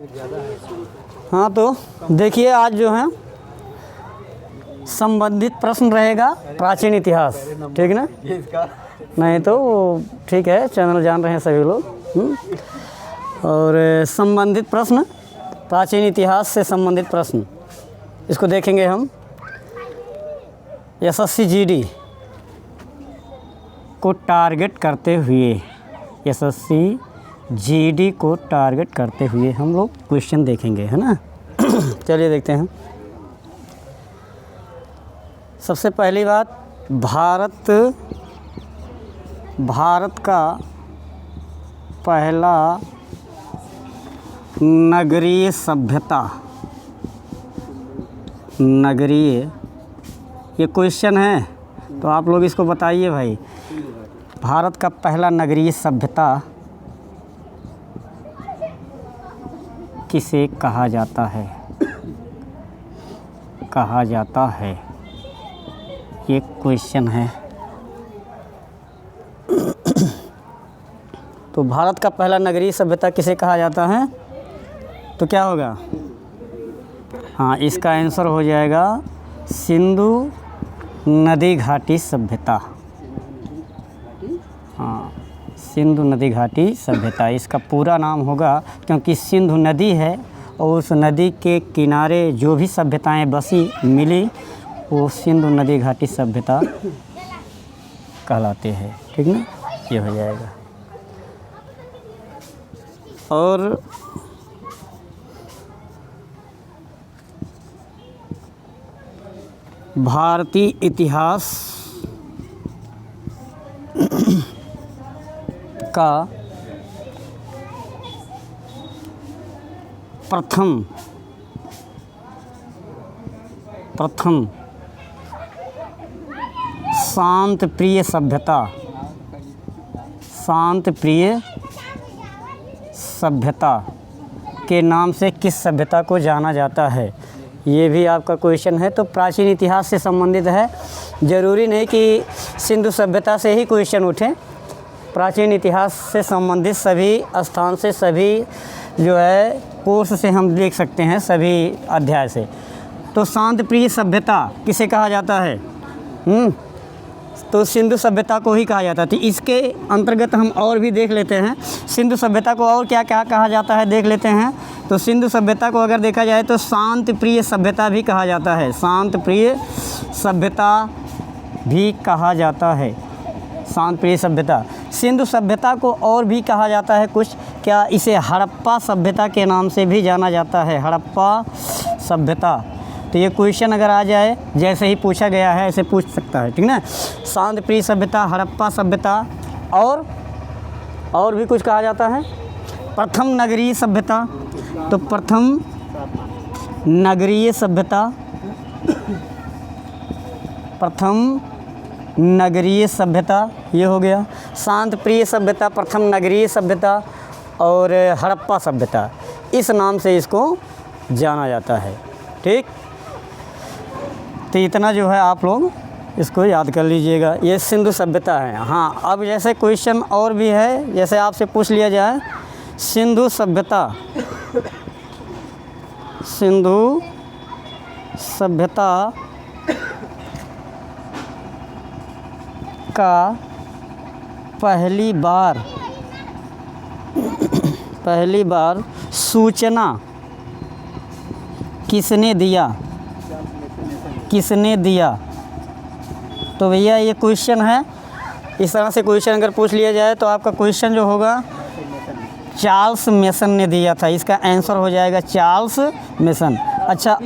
हाँ, तो देखिए आज जो है संबंधित प्रश्न रहेगा प्राचीन इतिहास, ठीक ना? नहीं तो ठीक है, चैनल जान रहे हैं सभी लोग। और संबंधित प्रश्न, प्राचीन इतिहास से संबंधित प्रश्न, इसको देखेंगे हम। एसएससी जीडी को टारगेट करते हुए, एसएससी जीडी को टारगेट करते हुए हम लोग क्वेश्चन देखेंगे, है ना? चलिए देखते हैं। सबसे पहली बात, भारत का पहला नगरीय सभ्यता, नगरीय, ये क्वेश्चन है तो आप लोग इसको बताइए भाई। भारत का पहला नगरीय सभ्यता किसे कहा जाता है? कहा जाता है, ये क्वेश्चन है। तो भारत का पहला नगरीय सभ्यता किसे कहा जाता है? तो क्या होगा? हाँ, इसका आंसर हो जाएगा सिंधु नदी घाटी सभ्यता। हाँ, सिंधु नदी घाटी सभ्यता इसका पूरा नाम होगा, क्योंकि सिंधु नदी है और उस नदी के किनारे जो भी सभ्यताएं बसी मिली वो सिंधु नदी घाटी सभ्यता कहलाते हैं, ठीक ना? ये हो जाएगा। और भारतीय इतिहास का प्रथम शांत प्रिय सभ्यता के नाम से किस सभ्यता को जाना जाता है? ये भी आपका क्वेश्चन है। तो प्राचीन इतिहास से संबंधित है, ज़रूरी नहीं कि सिंधु सभ्यता से ही क्वेश्चन उठे। प्राचीन इतिहास से संबंधित सभी स्थान से, सभी जो है कोर्स से हम देख सकते हैं, सभी अध्याय से। तो शांत प्रिय सभ्यता किसे कहा जाता है? तो सिंधु सभ्यता को ही कहा जाता है। तो इसके अंतर्गत हम और भी देख लेते हैं, सिंधु सभ्यता को और क्या क्या कहा जाता है देख लेते हैं। तो सिंधु सभ्यता को अगर देखा जाए तो शांत प्रिय सभ्यता भी कहा जाता है, शांत प्रिय सभ्यता भी कहा जाता है, शांत प्रिय सभ्यता। सिंधु सभ्यता को और भी कहा जाता है कुछ, क्या इसे हड़प्पा सभ्यता के नाम से भी जाना जाता है, हड़प्पा सभ्यता। तो ये क्वेश्चन अगर आ जाए, जैसे ही पूछा गया है ऐसे पूछ सकता है, ठीक ना? शांत प्रिय सभ्यता, हड़प्पा सभ्यता, और भी कुछ कहा जाता है। प्रथम नगरीय सभ्यता, तो प्रथम नगरीय सभ्यता, प्रथम नगरीय सभ्यता ये हो गया। शांत प्रिय सभ्यता, प्रथम नगरीय सभ्यता और हड़प्पा सभ्यता, इस नाम से इसको जाना जाता है, ठीक? तो इतना जो है आप लोग इसको याद कर लीजिएगा, ये सिंधु सभ्यता है। हाँ, अब जैसे क्वेश्चन और भी है, जैसे आपसे पूछ लिया जाए सिंधु सभ्यता, सिंधु सभ्यता का पहली बार सूचना किसने दिया? तो भैया ये क्वेश्चन है, इस तरह से क्वेश्चन अगर पूछ लिया जाए तो आपका क्वेश्चन जो होगा चार्ल्स मेसन ने दिया था। इसका आंसर हो जाएगा चार्ल्स मेसन। अच्छा,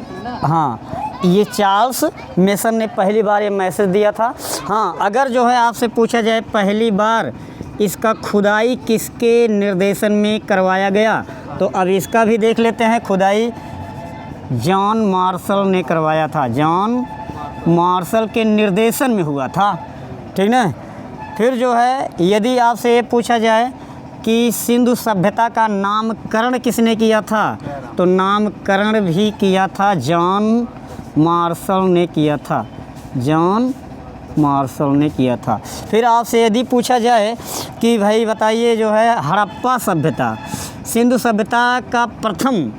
हाँ, ये चार्ल्स मेसन ने पहली बार ये मैसेज दिया था। हाँ, अगर जो है आपसे पूछा जाए पहली बार इसका खुदाई किसके निर्देशन में करवाया गया, तो अब इसका भी देख लेते हैं। खुदाई जॉन मार्शल ने करवाया था, जॉन मार्शल के निर्देशन में हुआ था, ठीक ना? फिर जो है यदि आपसे ये पूछा जाए कि सिंधु सभ्यता का नामकरण किसने किया था, तो नामकरण भी किया था जॉन मार्शल ने किया था, जॉन मार्शल ने किया था। फिर आपसे यदि पूछा जाए कि भाई बताइए जो है हड़प्पा सभ्यता, सिंधु सभ्यता का प्रथम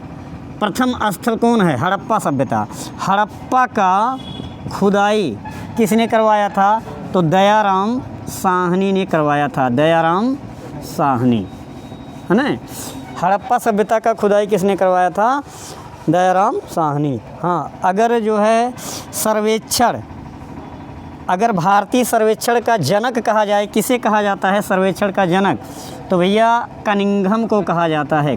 स्थल कौन है? हड़प्पा सभ्यता। हड़प्पा का खुदाई किसने करवाया था? तो दयाराम साहनी ने करवाया था। दयाराम साहनी, है ना। हड़प्पा सभ्यता का खुदाई किसने करवाया था? दयाराम साहनी। हाँ, अगर जो है सर्वेक्षण, अगर भारतीय सर्वेक्षण का जनक कहा जाए, किसे कहा जाता है सर्वेक्षण का जनक? तो भैया कनिंघम को कहा जाता है।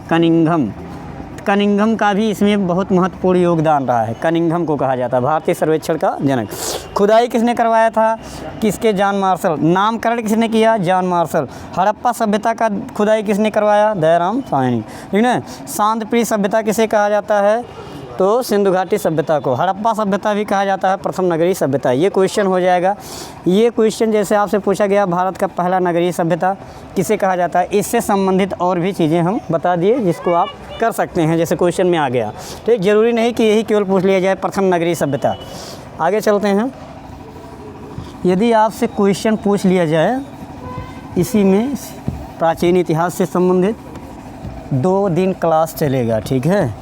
कनिंघम का भी इसमें बहुत महत्वपूर्ण योगदान रहा है। कनिंघम को कहा जाता है भारतीय सर्वेक्षण का जनक। खुदाई किसने करवाया था? किसके? John Marshall. नामकरण किसने किया? John Marshall. हड़प्पा सभ्यता का खुदाई किसने करवाया? दयाराम साहनी, ठीक है। शांतप्रिय सभ्यता किसे कहा जाता है? तो सिंधु घाटी सभ्यता को। हड़प्पा सभ्यता भी कहा जाता है प्रथम नगरीय सभ्यता। ये क्वेश्चन हो जाएगा। ये क्वेश्चन जैसे आपसे पूछा गया भारत का पहला नगरीय सभ्यता किसे कहा जाता है, इससे संबंधित और भी चीज़ें हम बता दिए जिसको आप कर सकते हैं, जैसे क्वेश्चन में आ गया। तो ज़रूरी नहीं कि यही केवल पूछ लिया जाए प्रथम नगरीय सभ्यता। आगे चलते हैं। यदि आपसे क्वेश्चन पूछ लिया जाए इसी में प्राचीन इतिहास से संबंधित, 2 दिन क्लास चलेगा, ठीक है।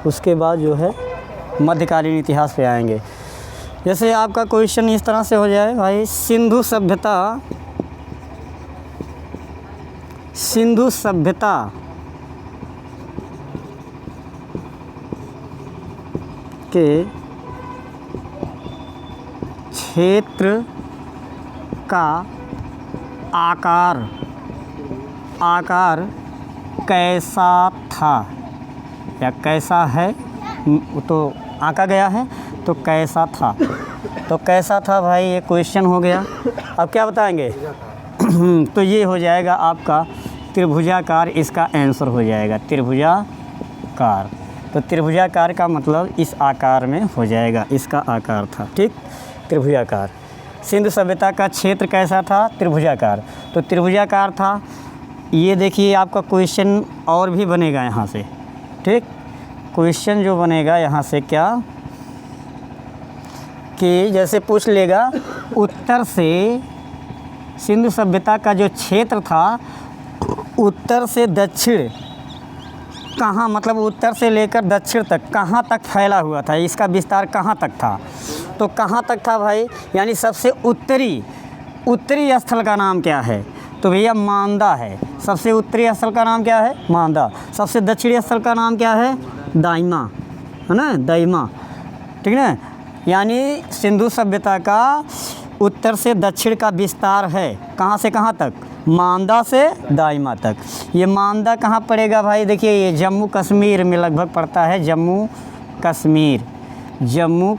उसके बाद जो है मध्यकालीन इतिहास पे आएंगे। जैसे आपका क्वेश्चन इस तरह से हो जाए भाई, सिंधु सभ्यता के क्षेत्र का आकार कैसा था या कैसा है? तो आंका गया है, तो कैसा था। तो कैसा था भाई, ये क्वेश्चन हो गया। अब क्या बताएंगे? तो ये हो जाएगा आपका त्रिभुजाकार, इसका आंसर हो जाएगा त्रिभुजाकार। तो त्रिभुजाकार का मतलब इस आकार में हो जाएगा, इसका आकार था, ठीक, त्रिभुजाकार। सिंधु सभ्यता का क्षेत्र कैसा था? त्रिभुजाकार। तो त्रिभुजाकार था। ये देखिए आपका क्वेश्चन और भी बनेगा यहाँ से, ठीक। क्वेश्चन जो बनेगा यहाँ से क्या कि जैसे पूछ लेगा उत्तर से सिंधु सभ्यता का जो क्षेत्र था उत्तर से दक्षिण कहाँ, मतलब उत्तर से लेकर दक्षिण तक कहाँ तक फैला हुआ था, इसका विस्तार कहाँ तक था? तो कहाँ तक था भाई, यानी सबसे उत्तरी स्थल का नाम क्या है? तो भैया मांदा है। सबसे उत्तरी स्थल का नाम क्या है? मांदा। सबसे दक्षिणी स्थल का नाम क्या है? दाइमा, है ना, दाइमा, ठीक है। यानी सिंधु सभ्यता का उत्तर से दक्षिण का विस्तार है, कहाँ से कहाँ तक? मांदा से दाइमा तक। ये मांदा कहाँ पड़ेगा भाई? देखिए ये जम्मू कश्मीर में लगभग पड़ता है। जम्मू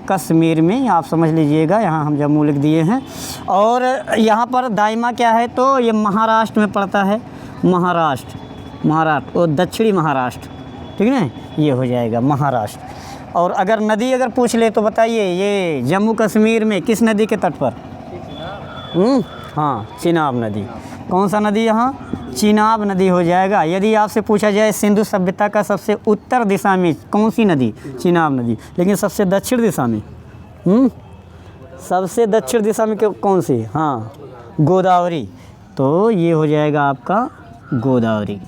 कश्मीर में आप समझ लीजिएगा, यहाँ हम जम्मू लिख दिए हैं। और यहाँ पर दाइमा क्या है? तो ये महाराष्ट्र में पड़ता है। महाराष्ट्र और दक्षिणी महाराष्ट्र, ठीक है, ये हो जाएगा महाराष्ट्र। और अगर नदी अगर पूछ ले तो बताइए ये जम्मू कश्मीर में किस नदी के तट पर? हाँ, चिनाब नदी। कौन सा नदी यहाँ? चिनाब नदी हो जाएगा। यदि आपसे पूछा जाए सिंधु सभ्यता का सबसे उत्तर दिशा में कौन सी नदी? चिनाब नदी। लेकिन सबसे दक्षिण दिशा में सबसे दक्षिण दिशा में कौन सी? हाँ, गोदावरी। तो ये हो जाएगा आपका गोदावरी।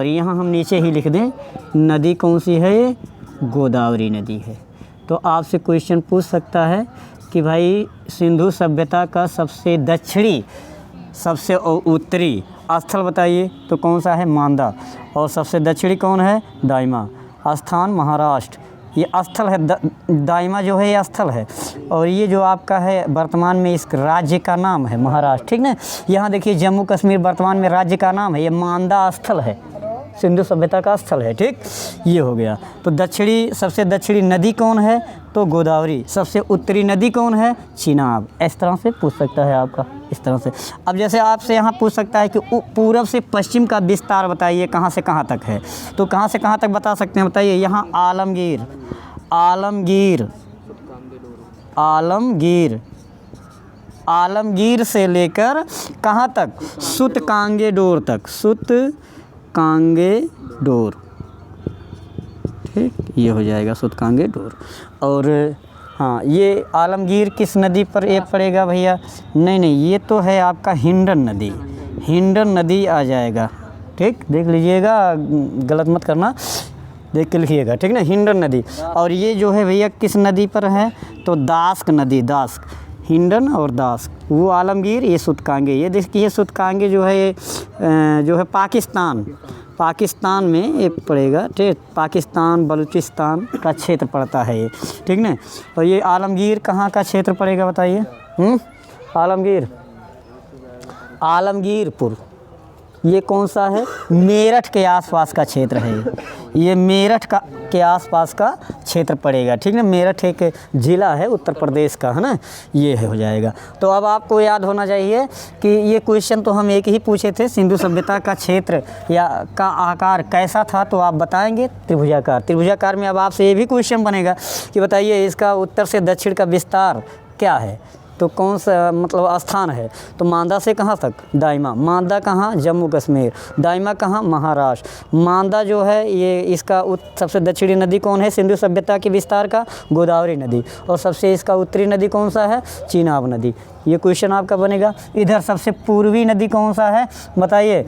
यहाँ हम नीचे ही लिख दें, नदी कौन सी है? ये गोदावरी नदी है। तो आपसे क्वेश्चन पूछ सकता है कि भाई सिंधु सभ्यता का सबसे दक्षिणी सबसे उत्तरी स्थल बताइए, तो कौन सा है? मांदा। और सबसे दक्षिणी कौन है? दाइमा। स्थान महाराष्ट्र, ये स्थल है। दाइमा जो है ये स्थल है, और ये जो आपका है वर्तमान में इस राज्य का नाम है महाराष्ट्र, ठीक ना। यहाँ देखिए जम्मू कश्मीर वर्तमान में राज्य का नाम है, ये मांदा स्थल है, सिंधु सभ्यता का स्थल है, ठीक। ये हो गया। तो सबसे दक्षिणी नदी कौन है? तो गोदावरी। सबसे उत्तरी नदी कौन है? चिनाब। इस तरह से पूछ सकता है आपका, इस तरह से। अब जैसे आपसे यहाँ पूछ सकता है कि पूर्व से पश्चिम का विस्तार बताइए, कहाँ से कहाँ तक है? तो कहाँ से कहाँ तक बता सकते हैं, बताइए। यहाँ आलमगीर से लेकर कहाँ तक? सुतकांगेडोर तक। सुतकांगेडोर, ठीक, ये हो जाएगा सुतकांगेडोर। और हाँ, ये आलमगीर किस नदी पर ये पड़ेगा भैया? नहीं, ये तो है आपका हिंडन नदी आ जाएगा, ठीक, देख लीजिएगा, गलत मत करना, देख के लिखिएगा, ठीक ना। हिंडन नदी, और ये जो है भैया किस नदी पर है, तो दास्क नदी, दास्क, हिंडन और दास्क। वो आलमगीर, ये सूतकांगे, ये देखिए सूतकांगे जो है ये जो है पाकिस्तान में ये पड़ेगा, ठीक, पाकिस्तान बलूचिस्तान का क्षेत्र पड़ता है ये, ठीक ना। और ये आलमगीर कहाँ का क्षेत्र पड़ेगा बताइए? आलमगीरपुर, ये कौन सा है? मेरठ के आसपास का क्षेत्र है ये मेरठ के आसपास का क्षेत्र पड़ेगा, ठीक ना। मेरठ एक ज़िला है उत्तर प्रदेश का, है ना, ये है, हो जाएगा। तो अब आपको याद होना चाहिए कि ये क्वेश्चन तो हम एक ही पूछे थे, सिंधु सभ्यता का क्षेत्र या का आकार कैसा था, तो आप बताएंगे त्रिभुजाकार। त्रिभुजाकार में अब आपसे ये भी क्वेश्चन बनेगा कि बताइए इसका उत्तर से दक्षिण का विस्तार क्या है, तो कौन सा मतलब स्थान है, तो मांदा से कहाँ तक? दाइमा। मांदा कहाँ? जम्मू कश्मीर। दाइमा कहाँ? महाराष्ट्र। मांदा जो है ये इसका सबसे दक्षिणी नदी कौन है सिंधु सभ्यता के विस्तार का? गोदावरी नदी। और सबसे इसका उत्तरी नदी कौन सा है? चेनाब नदी। ये क्वेश्चन आपका बनेगा। इधर सबसे पूर्वी नदी कौन सा है बताइए?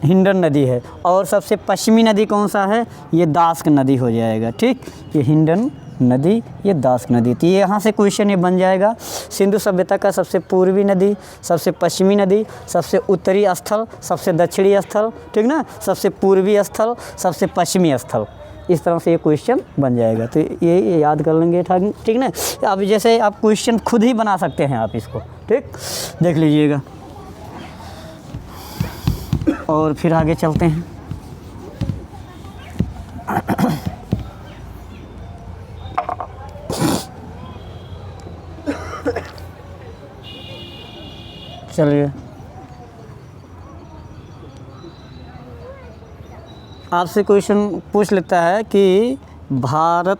हिंडन नदी है। और सबसे पश्चिमी नदी कौन सा है? ये दास्क नदी हो जाएगा, ठीक, ये हिंडन नदी, ये दास्क नदी। तो ये यहाँ से क्वेश्चन ये बन जाएगा, सिंधु सभ्यता का सबसे पूर्वी नदी, सबसे पश्चिमी नदी, सबसे उत्तरी स्थल, सबसे दक्षिणी स्थल, ठीक ना, सबसे पूर्वी स्थल, सबसे पश्चिमी स्थल। इस तरह से ये क्वेश्चन बन जाएगा। तो ये याद कर लेंगे, ठीक ना। अब जैसे आप क्वेश्चन खुद ही बना सकते हैं आप इसको, ठीक, देख लीजिएगा। और फिर आगे चलते हैं। चलिए, आपसे क्वेश्चन पूछ लेता है कि भारत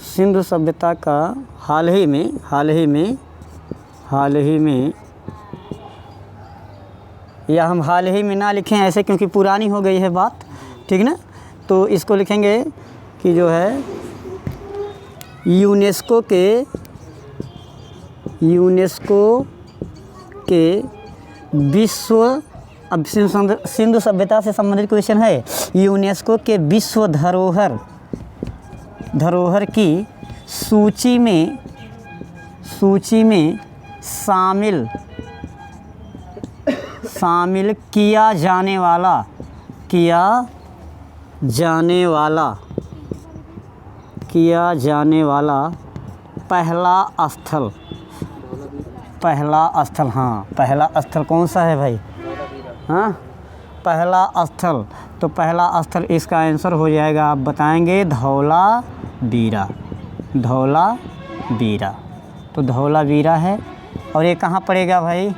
सिंधु सभ्यता का हाल ही में या हम हाल ही में ना लिखें ऐसे, क्योंकि पुरानी हो गई है बात, ठीक ना। तो इसको लिखेंगे कि जो है यूनेस्को के विश्व, अब सिंधु सभ्यता से संबंधित क्वेश्चन है, यूनेस्को के विश्व धरोहर की सूची में शामिल किया जाने वाला पहला स्थल, हाँ, पहला स्थल कौन सा है भाई? हाँ, पहला स्थल, तो पहला स्थल इसका आंसर हो जाएगा, आप बताएंगे धौलावीरा। तो धौलावीरा है। और ये कहाँ पड़ेगा भाई?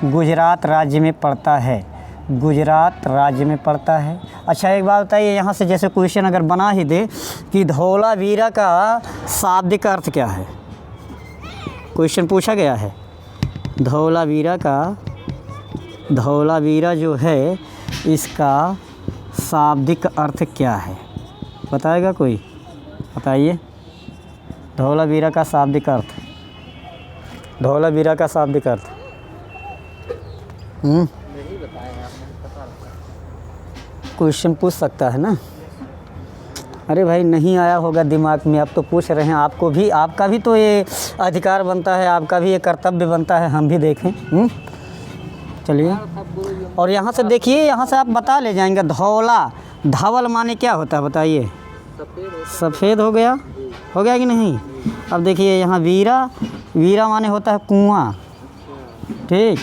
गुजरात राज्य में पड़ता है। अच्छा, एक बात बताइए, यहाँ से जैसे क्वेश्चन अगर बना ही दे कि धौलावीरा का शाब्दिक अर्थ क्या है, क्वेश्चन पूछा गया है, धौलावीरा जो है इसका शाब्दिक अर्थ क्या है, बताएगा कोई? बताइए, धौलावीरा का शाब्दिक अर्थ, क्वेश्चन पूछ सकता है ना। अरे भाई, नहीं आया होगा दिमाग में, आप तो पूछ रहे हैं, आपका भी तो ये अधिकार बनता है, आपका भी ये कर्तव्य बनता है, हम भी देखें। चलिए, और यहाँ से देखिए, यहाँ से आप बता ले जाएंगे। धवल माने क्या होता है बताइए? सफ़ेद हो गया कि नहीं? अब देखिए यहाँ वीरा माने होता है कुआं, ठीक,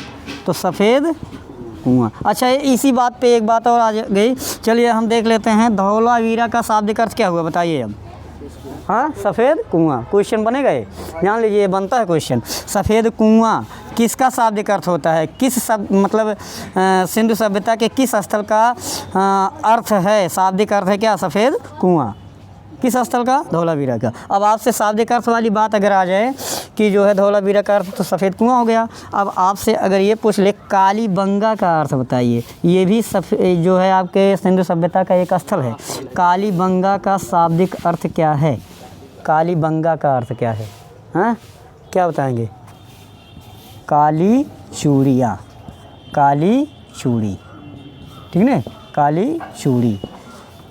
तो सफ़ेद कुआं। अच्छा, इसी बात पे एक बात और आ गई, चलिए हम देख लेते हैं धौलावीरा का शाब्दिक अर्थ क्या हुआ बताइए अब। हाँ, सफ़ेद कुआं। क्वेश्चन बनेगा ये, जान लीजिए, बनता है क्वेश्चन। सफ़ेद कुआं किसका शाब्दिक अर्थ होता है? मतलब सिंधु सभ्यता के किस स्थल का अर्थ है, शाब्दिक अर्थ है क्या? सफ़ेद कुआं। किस स्थल का? धौलावीरा का। अब आपसे शाब्दिक अर्थ वाली बात अगर आ जाए कि जो है धौलावीरा का अर्थ तो सफ़ेद कुआं हो गया। अब आपसे अगर ये पूछ ले कालीबंगा का अर्थ बताइए, ये भी जो है आपके सिंधु सभ्यता का एक स्थल है। कालीबंगा का शाब्दिक अर्थ क्या है? कालीबंगा का अर्थ क्या है? हाँ, क्या बताएंगे? काली चूड़ी। ठीक है। काली चूड़ी,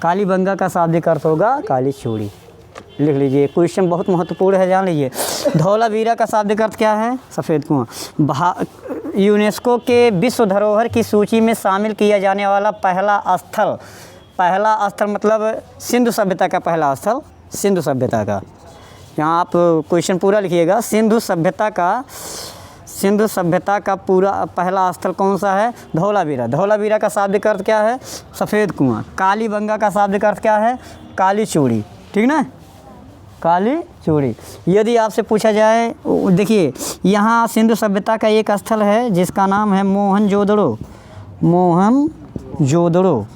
कालीबंगा का शाब्दिक अर्थ होगा काली चूड़ी, लिख लीजिए। क्वेश्चन बहुत महत्वपूर्ण है, जान लीजिए। धौलावीरा का शाब्दिक अर्थ क्या है? सफ़ेद कुआं। यूनेस्को के विश्व धरोहर की सूची में शामिल किया जाने वाला पहला स्थल मतलब सिंधु सभ्यता का पहला स्थल, सिंधु सभ्यता का। यहाँ आप क्वेश्चन पूरा लिखिएगा। सिंधु सभ्यता का पूरा पहला स्थल कौन सा है? धौलावीरा। धौलावीरा का शाब्दिक अर्थ क्या है? सफ़ेद कुआं। कालीबंगा का शाब्दिक अर्थ क्या है? काली चूड़ी, ठीक ना, काली चूड़ी। यदि आपसे पूछा जाए, देखिए यहाँ सिंधु सभ्यता का एक स्थल है जिसका नाम है मोहनजोदड़ो। मोहनजोदड़ो,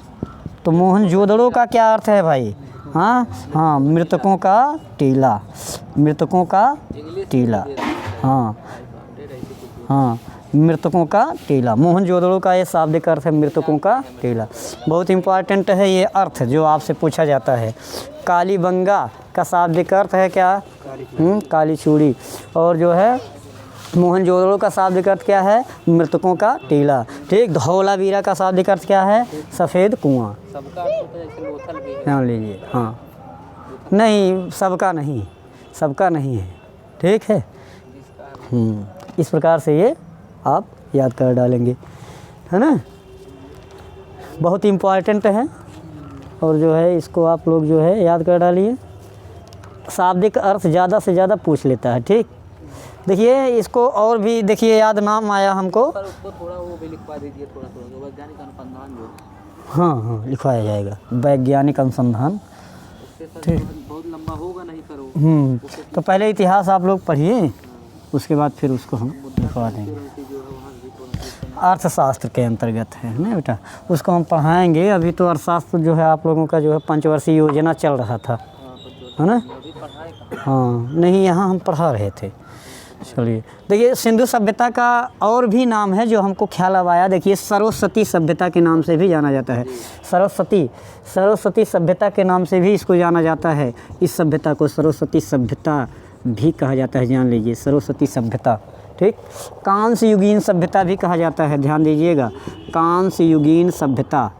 तो मोहनजोदड़ो का क्या अर्थ है भाई? हाँ, मृतकों का टीला, मृतकों का टीला। हाँ, मृतकों का टीला। मोहनजोदड़ो का ये शाब्दिक अर्थ है मृतकों का टीला। बहुत इम्पॉर्टेंट है ये अर्थ जो आपसे पूछा जाता है। कालीबंगा का शाब्दिक अर्थ है क्या? काली चूड़ी। और जो है मोहनजोदड़ो का शाब्दिक अर्थ क्या है? मृतकों का टीला, ठीक। धौलावीरा का शाब्दिक अर्थ क्या है? सफ़ेद कुआं। जान लीजिए। हाँ, नहीं, सबका नहीं है, ठीक है। इस प्रकार से ये आप याद कर डालेंगे, है ना। बहुत इम्पॉर्टेंट है और जो है इसको आप लोग जो है याद कर डालिए। शाब्दिक अर्थ ज़्यादा से ज़्यादा पूछ लेता है, ठीक। देखिए इसको और भी देखिए याद नाम आया हमको। सर उसको थोड़ा वो भी लिखवा दीजिए, थोड़ा वैज्ञानिक अनुसंधान जो। हाँ, लिखवाया जाएगा वैज्ञानिक अनुसंधान, ठीक। बहुत लंबा होगा नहीं सर वो। तो पहले इतिहास आप लोग पढ़िए, उसके बाद फिर उसको हम लिखवा देंगे। अर्थशास्त्र के अंतर्गत है ना बेटा, उसको हम पढ़ाएंगे। अभी तो अर्थशास्त्र जो है आप लोगों का जो है पंचवर्षीय योजना चल रहा था, है ना। हाँ, नहीं, यहाँ हम पढ़ा रहे थे। चलिए देखिए, सिंधु सभ्यता का और भी नाम है जो हमको ख्याल अब आया। देखिए सरस्वती सभ्यता के नाम से भी जाना जाता है। सरस्वती सभ्यता के नाम से भी इसको जाना जाता है। इस सभ्यता को सरस्वती सभ्यता भी कहा जाता है, जान लीजिए, सरस्वती सभ्यता, ठीक। कांस्य युगीन सभ्यता भी कहा जाता है, ध्यान दीजिएगा। कांस्य युगीन सभ्यता।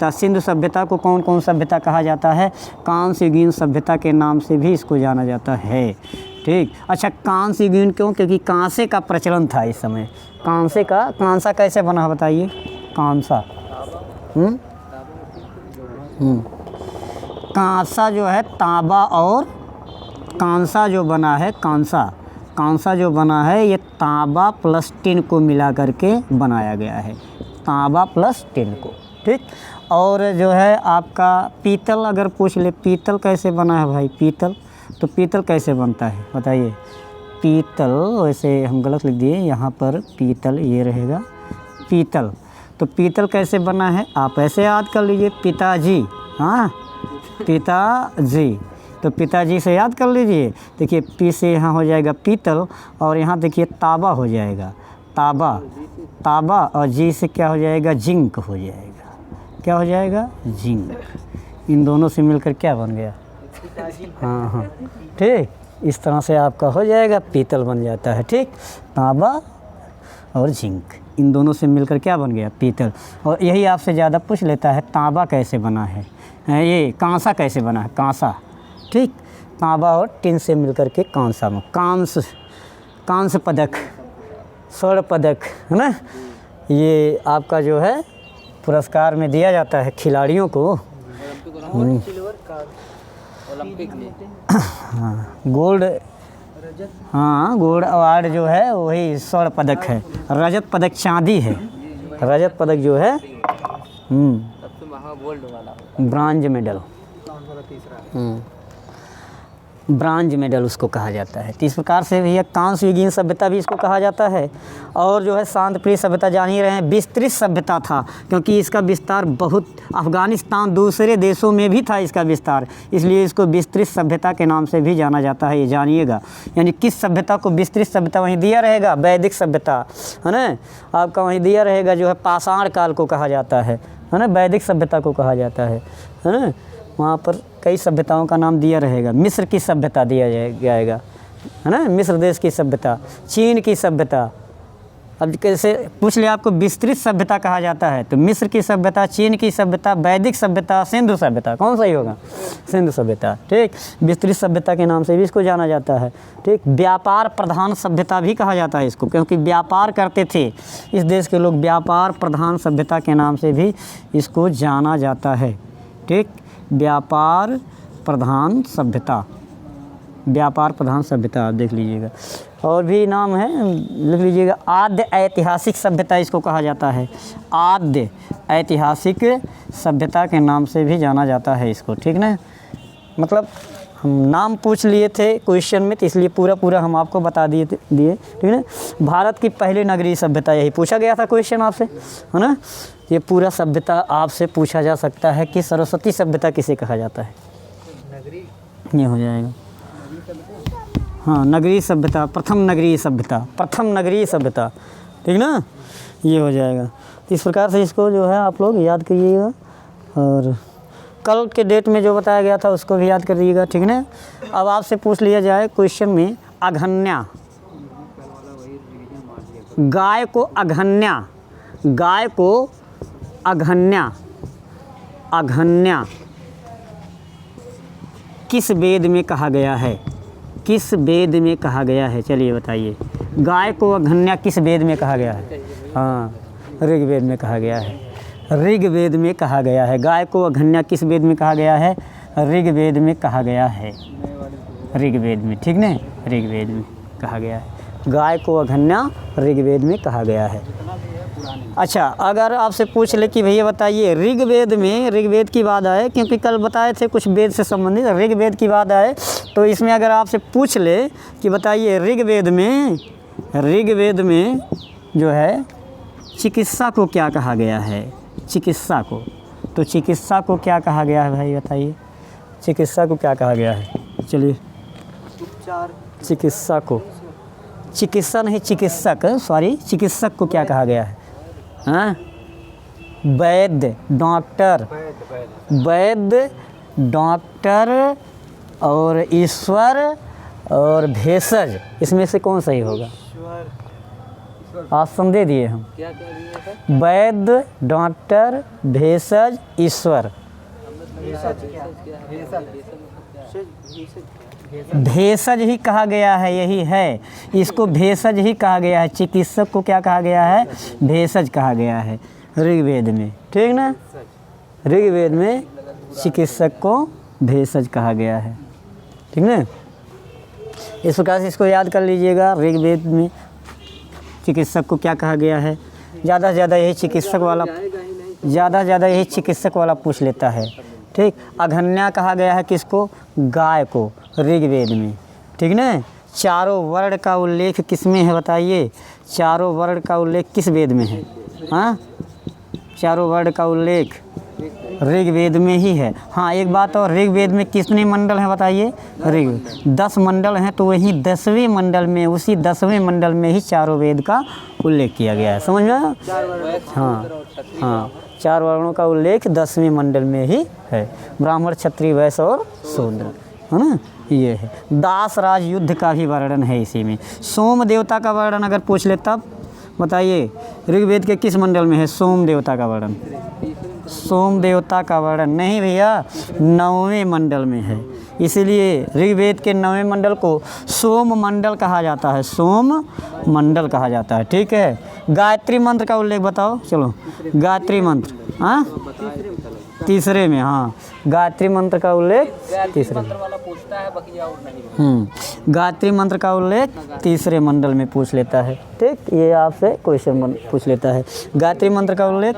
सिंधु सभ्यता को कौन कौन सभ्यता कहा जाता है? कांस्य युगीन सभ्यता के नाम से भी इसको जाना जाता है, ठीक। अच्छा, कांस्य युगीन क्यों? क्योंकि कांसे का प्रचलन था इस समय। कांसा कैसे बना बताइए? कांसा कांसा जो है तांबा, और कांसा जो बना है, कांसा जो बना है ये तांबा प्लस टिन को मिला करके बनाया गया है, तांबा प्लस टिन को, ठीक। और जो है आपका पीतल, अगर पूछ ले पीतल कैसे बना है भाई? तो पीतल कैसे बनता है बताइए? पीतल, वैसे हम गलत लिख दिए यहाँ पर, पीतल ये रहेगा पीतल। तो पीतल कैसे बना है आप ऐसे याद कर लीजिए, पिताजी। हाँ, पिताजी, तो पिताजी से याद कर लीजिए। देखिए पी से यहाँ हो जाएगा पीतल, और यहाँ देखिए तांबा हो जाएगा, तांबा, और जी से क्या हो जाएगा? जिंक हो जाएगा। क्या हो जाएगा? जिंक। इन दोनों से मिलकर क्या बन गया? हाँ, ठीक। इस तरह से आपका हो जाएगा, पीतल बन जाता है, ठीक। तांबा और जिंक, इन दोनों से मिलकर क्या बन गया? पीतल। और यही आपसे ज़्यादा पूछ लेता है, तांबा कैसे बना है, ये कांसा कैसे बना है? कांसा, ठीक। तांबा और टिन से मिलकर के कांसा में, कांस्य पदक, स्वर्ण पदक, है ना। ये आपका जो है पुरस्कार में दिया जाता है खिलाड़ियों को। ओलंपिक में गोल्ड, हाँ, गोल्ड अवार्ड जो है वही स्वर्ण पदक है। रजत पदक चांदी है, रजत पदक जो है सबसे महंगा गोल्ड वाला, ब्रांज मेडल, ब्रांज मेडल उसको कहा जाता है। तो इस प्रकार से भैया कांस्य युगीन सभ्यता भी इसको कहा जाता है। और जो है शांतप्रिय सभ्यता जान ही रहे हैं, विस्तृत सभ्यता था, क्योंकि इसका विस्तार बहुत, अफ़गानिस्तान दूसरे देशों में भी था इसका विस्तार, इसलिए इसको विस्तृत सभ्यता के नाम से भी जाना जाता है, ये जानिएगा। यानी किस सभ्यता को विस्तृत सभ्यता वहीं दिया रहेगा? वैदिक सभ्यता, है ना, आपका वहीं दिया रहेगा, जो है पाषाण काल को कहा जाता है ना, वैदिक सभ्यता को कहा जाता है ना। वहाँ पर कई सभ्यताओं का नाम दिया रहेगा। मिस्र की सभ्यता दिया जाएगा, है ना, मिस्र देश की सभ्यता, चीन की सभ्यता, अब कैसे पूछ लिया आपको विस्तृत सभ्यता कहा जाता है, तो मिस्र की सभ्यता, चीन की सभ्यता, वैदिक सभ्यता, सिंधु सभ्यता, कौन सही होगा? सिंधु सभ्यता। ठीक, विस्तृत सभ्यता के नाम से भी इसको जाना जाता है। ठीक, व्यापार प्रधान सभ्यता भी कहा जाता है इसको, क्योंकि व्यापार करते थे इस देश के लोग, व्यापार प्रधान सभ्यता के नाम से भी इसको जाना जाता है। ठीक, व्यापार प्रधान सभ्यता, व्यापार प्रधान सभ्यता आप देख लीजिएगा। और भी नाम है, लिख लीजिएगा। आद्य ऐतिहासिक सभ्यता इसको कहा जाता है, आद्य ऐतिहासिक सभ्यता के नाम से भी जाना जाता है इसको। ठीक ना, मतलब हम नाम पूछ लिए थे क्वेश्चन में, तो इसलिए पूरा हम आपको बता दिए। ठीक है, भारत की पहली नगरीय सभ्यता, यही पूछा गया था क्वेश्चन आपसे, है ना। ये पूरा सभ्यता आपसे पूछा जा सकता है कि सरस्वती सभ्यता किसे कहा जाता है, ये हो जाएगा। हाँ, नगरीय सभ्यता, प्रथम नगरीय सभ्यता, प्रथम नगरीय सभ्यता। ठीक ना, ये हो जाएगा। इस प्रकार से इसको जो है आप लोग याद करिएगा, और कल के डेट में जो बताया गया था उसको भी याद करिएगा। ठीक ना। अब आपसे पूछ लिया जाए क्वेश्चन में, अघन्या, गाय को अघन्या, गाय को अघन्या, अघन्या किस वेद में कहा गया है, किस वेद में कहा गया है? चलिए बताइए, गाय को अघन्या किस वेद में कहा गया है? हाँ, ऋग्वेद में कहा गया है, ऋग्वेद में कहा गया है। गाय को अघन्या किस वेद में कहा गया है? ऋग्वेद में कहा गया है, ऋग्वेद में। ठीक ना, ऋग्वेद में कहा गया है, गाय को अघन्या ऋग्वेद में कहा गया है। अच्छा, अगर आपसे पूछ ले कि भैया बताइए ऋग्वेद में, ऋग्वेद की बात आए, क्योंकि कल बताए थे कुछ वेद से संबंधित, ऋग्वेद की बात आए, तो इसमें अगर आपसे पूछ ले कि बताइए ऋग्वेद में जो है चिकित्सा को क्या कहा गया है? चिकित्सा को, तो चिकित्सा को क्या कहा गया है भाई बताइए, चिकित्सा को क्या कहा गया है? चलिए, चिकित्सा को, चिकित्सा नहीं चिकित्सक, सॉरी, चिकित्सक को क्या कहा गया है? हाँ, वैद्य, डॉक्टर, वैद्य, डॉक्टर और ईश्वर और भेषज, इसमें से कौन सही होगा? ऑप्शन दे दिए हम, वैद्य, डॉक्टर, भेषज, ईश्वर। भेषज ही कहा गया है, यही है, इसको भेषज ही कहा गया है। चिकित्सक को क्या कहा गया है? भेषज कहा गया है ऋग्वेद में। ठीक ना, ऋग्वेद में चिकित्सक को भेषज कहा गया है। ठीक ना, इस प्रकार से इसको याद कर लीजिएगा। ऋग्वेद में चिकित्सक को क्या कहा गया है? ज़्यादा से ज़्यादा यही चिकित्सक वाला, ज़्यादा से ज़्यादा यही चिकित्सक वाला पूछ लेता है। ठीक, अघन्या कहा गया है किसको? गाय को, ऋग्वेद में। ठीक ना, चारों वर्ण का उल्लेख किस में है बताइए? चारों वर्ण का उल्लेख किस वेद में है? हाँ, चारों वर्ण का उल्लेख ऋग्वेद में ही है। हाँ, एक बात और, ऋग्वेद में कितने मंडल हैं बताइए? ऋग्वेद 10 मंडल हैं, तो वही 10वें मंडल में, उसी 10वें मंडल में ही चारों वेद का उल्लेख किया गया है। समझ में आया? हाँ हाँ, 4 वर्णों का उल्लेख 10वें मंडल में ही है, ब्राह्मण, क्षत्रिय, वैश्य और शूद्र, है ना। ये है दास राज युद्ध का भी वर्णन है इसी में। सोम देवता का वर्णन अगर पूछ ले तब बताइए ऋग्वेद के किस मंडल में है सोम देवता का वर्णन? सोम देवता का वर्णन नहीं भैया, 9वें मंडल में है। इसीलिए ऋग्वेद के 9वें मंडल को सोम मंडल कहा जाता है, सोम मंडल कहा जाता है। ठीक है, गायत्री मंत्र का उल्लेख बताओ। चलो, गायत्री मंत्र, हाँ, तीसरे में। हाँ, गायत्री मंत्र का उल्लेख तीसरे में। गायत्री मंत्र का उल्लेख तीसरे मंडल में पूछ लेता है। ठीक, ये आपसे क्वेश्चन पूछ लेता है, गायत्री मंत्र का उल्लेख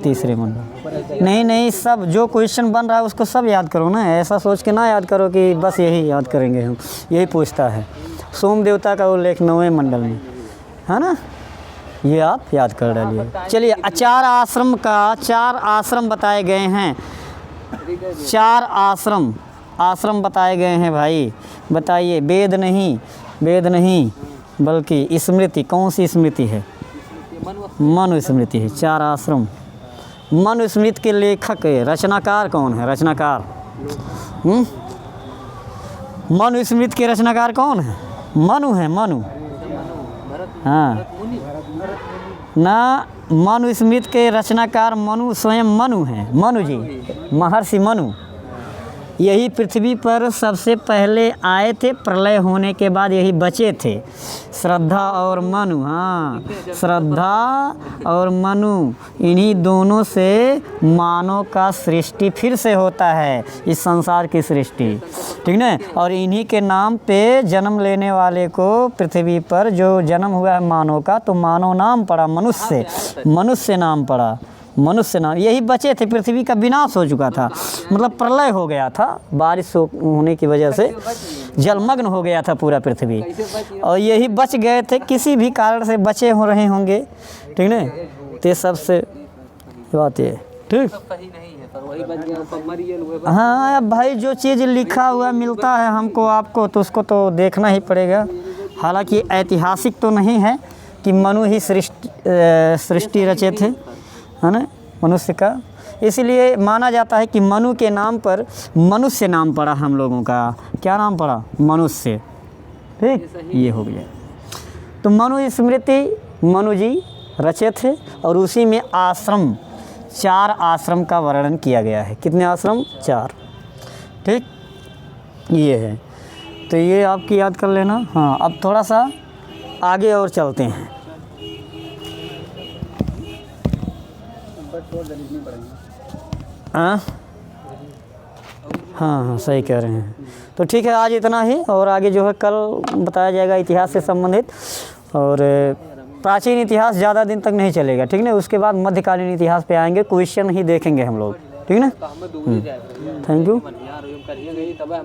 तीसरे मंडल। नहीं, सब जो क्वेश्चन बन रहा है उसको सब याद करो ना, ऐसा सोच के ना याद करो कि बस यही याद करेंगे हम। यही पूछता है, सोम देवता का उल्लेख 9वें मंडल में, है ना, ये आप याद कर डालिए। चलिए, 4 आश्रम बताए गए हैं, 4 आश्रम बताए गए हैं भाई। बताइए, वेद नहीं बल्कि स्मृति, कौन सी स्मृति है? मनुस्मृति है। 4 आश्रम, मनुस्मृति के लेखक रचनाकार कौन है? रचनाकार, मनुस्मृति के रचनाकार कौन है? मनु है, मनु, हाँ ना, मनु स्मृति के रचनाकार मनु स्वयं मनु हैं, मनु जी, महर्षि मनु। यही पृथ्वी पर सबसे पहले आए थे, प्रलय होने के बाद यही बचे थे। श्रद्धा और मनु, हाँ, श्रद्धा और मनु, इन्हीं दोनों से मानव का सृष्टि फिर से होता है, इस संसार की सृष्टि, ठीक ना। और इन्हीं के नाम पे जन्म लेने वाले को पृथ्वी पर जो जन्म हुआ है मानव का, तो मानव नाम पड़ा, मनुष्य, मनुष्य नाम पड़ा, मनुष्य नाम। यही बचे थे, पृथ्वी का विनाश हो चुका था, मतलब प्रलय हो गया था, बारिश होने की वजह से जलमग्न हो गया था पूरा पृथ्वी, और यही बच गए थे, किसी भी कारण से बचे हो रहे होंगे, ठीक ना। तो सबसे बात ये, ठीक। सही नहीं है पर वही बच गया, सब मर गए। हाँ अब भाई जो चीज़ लिखा हुआ मिलता है हमको आपको, तो उसको तो देखना ही पड़ेगा। हालांकि ऐतिहासिक तो नहीं है कि मनु ही सृष्टि रचे थे, है ना, मनुष्य का। इसलिए माना जाता है कि मनु के नाम पर मनुष्य नाम पड़ा हम लोगों का। क्या नाम पड़ा? मनुष्य, ठीक, ये हो गया। तो मनु स्मृति मनु जी रचे थे, और उसी में आश्रम, 4 आश्रम का वर्णन किया गया है। कितने आश्रम? 4, ठीक, ये है। तो ये आपकी याद कर लेना। हाँ, अब थोड़ा सा आगे और चलते हैं। हाँ हाँ, सही कह रहे हैं। तो ठीक है, आज इतना ही, और आगे जो है कल बताया जाएगा इतिहास से संबंधित, और प्राचीन इतिहास ज़्यादा दिन तक नहीं चलेगा, ठीक ना। उसके बाद मध्यकालीन इतिहास पे आएंगे, क्वेश्चन ही देखेंगे हम लोग, ठीक ना। Thank you.